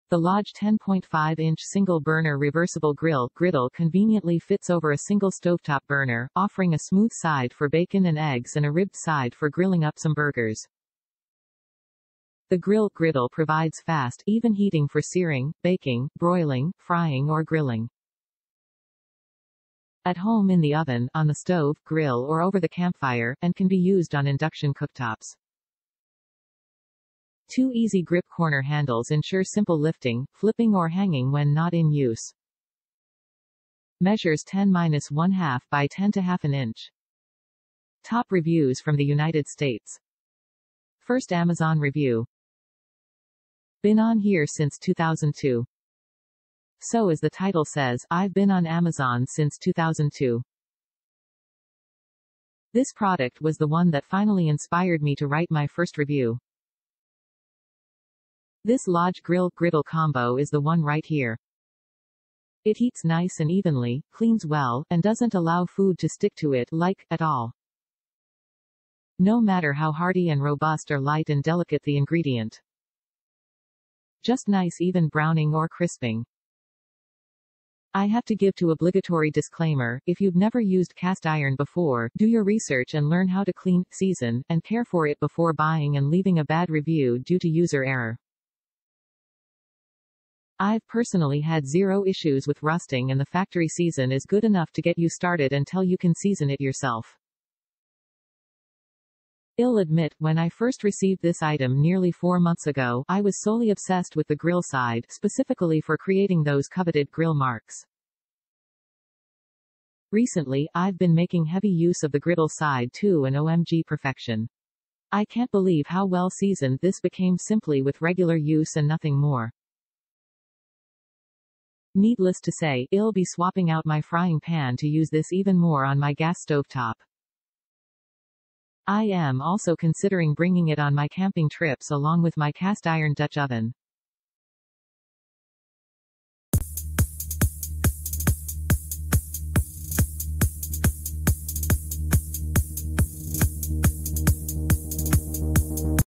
The large 10.5-inch single burner reversible grill Griddle conveniently fits over a single stovetop burner, offering a smooth side for bacon and eggs and a ribbed side for grilling up some burgers. The Griddle provides fast, even heating for searing, baking, broiling, frying or grilling. At home in the oven, on the stove, grill or over the campfire, and can be used on induction cooktops. 2 easy grip corner handles ensure simple lifting, flipping or hanging when not in use. Measures 10-1/2 by 10 to half an inch. Top reviews from the United States. First Amazon review. Been on here since 2002. So as the title says, I've been on Amazon since 2002. This product was the one that finally inspired me to write my first review. This Lodge Griddle combo is the one right here. It heats nice and evenly, cleans well, and doesn't allow food to stick to it, at all. No matter how hearty and robust or light and delicate the ingredient. Just nice even browning or crisping. I have to give to obligatory disclaimer, if you've never used cast iron before, do your research and learn how to clean, season, and care for it before buying and leaving a bad review due to user error. I've personally had 0 issues with rusting and the factory season is good enough to get you started until you can season it yourself. I'll admit, when I first received this item nearly 4 months ago, I was solely obsessed with the grill side, specifically for creating those coveted grill marks. Recently, I've been making heavy use of the griddle side too, and OMG perfection. I can't believe how well seasoned this became simply with regular use and nothing more. Needless to say, I'll be swapping out my frying pan to use this even more on my gas stovetop. I am also considering bringing it on my camping trips along with my cast iron Dutch oven.